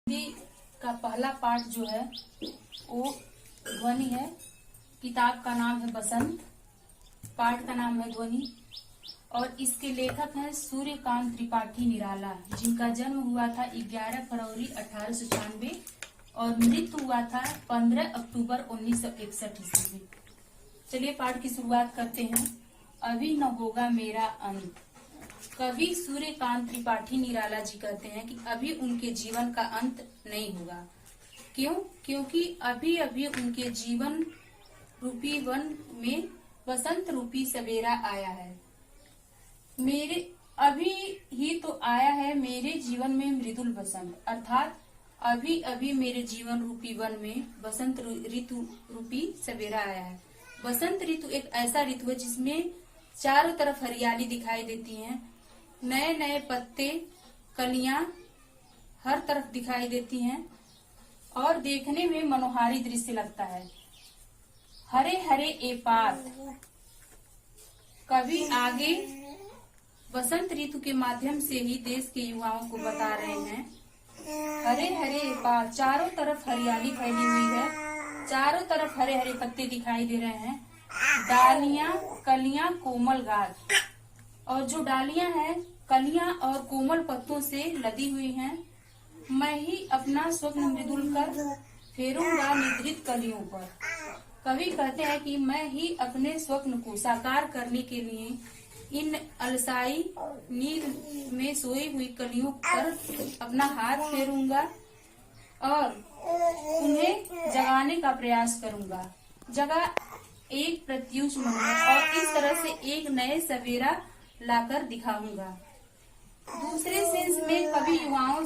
हिंदी का पहला पाठ जो है वो ध्वनि है। किताब का नाम है बसंत, पाठ का नाम है ध्वनि और इसके लेखक हैं सूर्यकांत त्रिपाठी निराला, जिनका जन्म हुआ था 11 फरवरी 1896 और मृत्यु हुआ था 15 अक्टूबर 1961 ईस्वी में। चलिए पाठ की शुरुआत करते हैं। अभी न होगा मेरा अंत। कवि सूर्यकांत त्रिपाठी निराला जी कहते हैं कि अभी उनके जीवन का अंत नहीं होगा। क्यों? क्योंकि अभी अभी उनके जीवन रूपी वन में बसंत रूपी सवेरा आया है। मेरे अभी ही तो आया है मेरे जीवन में मृदुल बसंत, अर्थात अभी अभी मेरे जीवन रूपी वन में बसंत ऋतु रूपी सवेरा आया है। बसंत ऋतु एक ऐसा ऋतु है जिसमें चारों तरफ हरियाली दिखाई देती है, नए नए पत्ते, कलियां हर तरफ दिखाई देती हैं और देखने में मनोहारी दृश्य लगता है। हरे हरे ए पात। कवि आगे बसंत ऋतु के माध्यम से ही देश के युवाओं को बता रहे हैं। हरे हरे ए पात, चारों तरफ हरियाली फैली हुई है, चारों तरफ हरे हरे पत्ते दिखाई दे रहे हैं, डालियां कलियां कोमल गाछ, और जो डालियां हैं कलियां और कोमल पत्तों से लदी हुई हैं। मैं ही अपना स्वप्न मृदुल कर फेरूंगा निद्रित कलियों पर। कवि कहते हैं कि मैं ही अपने स्वप्न को साकार करने के लिए इन अलसाई नींद में सोई हुई कलियों पर अपना हाथ फेरूंगा और उन्हें जगाने का प्रयास करूंगा। जगह एक प्रत्युष मन और इस तरह से एक नए सवेरा लाकर दिखाऊंगा। दूसरे सेंस में कवि युवाओं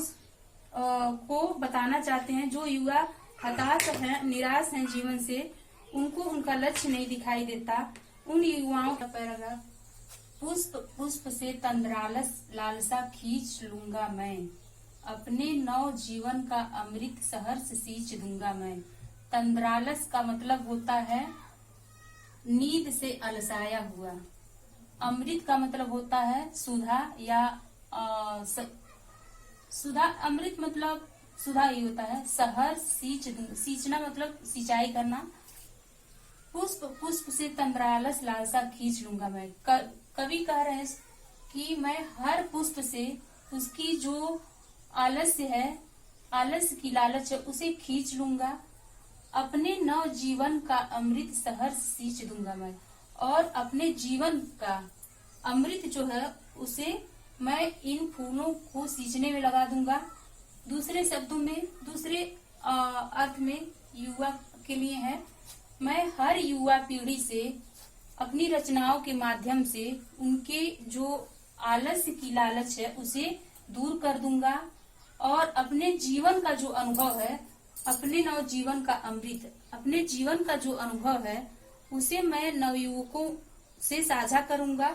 को बताना चाहते हैं, जो युवा हताश हैं, निराश हैं जीवन से, उनको उनका लक्ष्य नहीं दिखाई देता, उन युवाओं का पैराग्राफ। पुष्प पुष्प से तंद्रालस लालसा खींच लूंगा मैं, अपने नव जीवन का अमृत सहर्ष सींच दूंगा मैं। तंद्रालस का मतलब होता है नींद से अलसाया हुआ। अमृत का मतलब होता है सुधा या सुधा। अमृत मतलब सुधा ही होता है। सहर सींचना मतलब सिंचाई करना। पुष्प पुष्प से तंद्रालस लालसा खींच लूंगा मैं। कवि कह रहे हैं कि मैं हर पुष्प से उसकी जो आलस्य है, आलस्य की लालच है, उसे खींच लूंगा। अपने नव जीवन का अमृत सहर्ष सींच दूंगा मैं, और अपने जीवन का अमृत जो है उसे मैं इन फूलों को सींचने में लगा दूंगा। दूसरे शब्दों में, दूसरे अर्थ में युवा के लिए है, मैं हर युवा पीढ़ी से अपनी रचनाओं के माध्यम से उनके जो आलस्य की लालच है उसे दूर कर दूंगा और अपने जीवन का जो अनुभव है, अपने नव जीवन का अमृत, अपने जीवन का जो अनुभव है उसे मैं नवयुवकों से साझा करूंगा,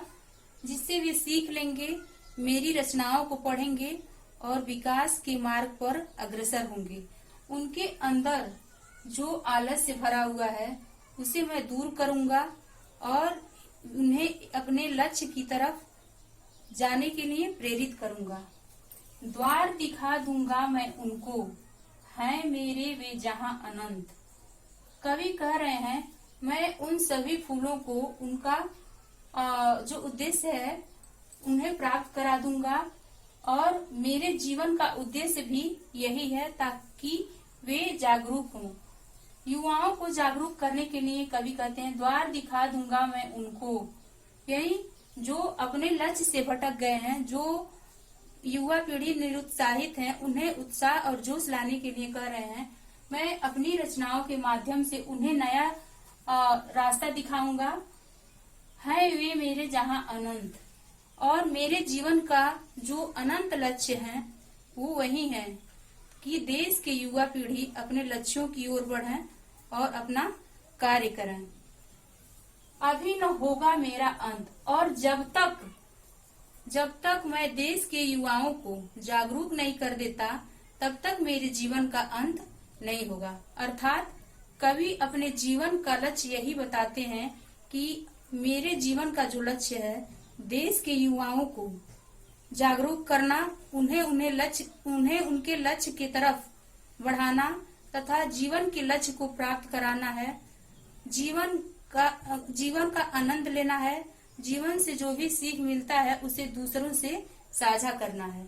जिससे वे सीख लेंगे, मेरी रचनाओं को पढ़ेंगे और विकास के मार्ग पर अग्रसर होंगे। उनके अंदर जो आलस्य भरा हुआ है उसे मैं दूर करूंगा और उन्हें अपने लक्ष्य की तरफ जाने के लिए प्रेरित करूंगा। द्वार दिखा दूंगा मैं उनको, हैं मेरे वे जहां अनंत। कवि कह रहे हैं मैं उन सभी फूलों को उनका जो उद्देश्य है उन्हें प्राप्त करा दूंगा और मेरे जीवन का उद्देश्य भी यही है ताकि वे जागरूक हों। युवाओं को जागरूक करने के लिए कवि कहते हैं द्वार दिखा दूंगा मैं उनको, यही जो अपने लक्ष्य से भटक गए हैं, जो युवा पीढ़ी निरुत्साहित है, उन्हें उत्साह और जोश लाने के लिए कह रहे हैं मैं अपनी रचनाओं के माध्यम से उन्हें नया रास्ता दिखाऊंगा। है वे मेरे जहां अनंत, और मेरे जीवन का जो अनंत लक्ष्य है वो वही है कि देश के युवा पीढ़ी अपने लक्ष्यों की ओर बढ़े और अपना कार्य करें। अभी न होगा मेरा अंत, और जब तक मैं देश के युवाओं को जागरूक नहीं कर देता तब तक मेरे जीवन का अंत नहीं होगा। अर्थात कवि अपने जीवन का लक्ष्य यही बताते हैं कि मेरे जीवन का जो लक्ष्य है देश के युवाओं को जागरूक करना, उन्हें उनके लक्ष्य की तरफ बढ़ाना तथा जीवन के लक्ष्य को प्राप्त कराना है। जीवन का आनंद लेना है। जीवन से जो भी सीख मिलता है उसे दूसरों से साझा करना है।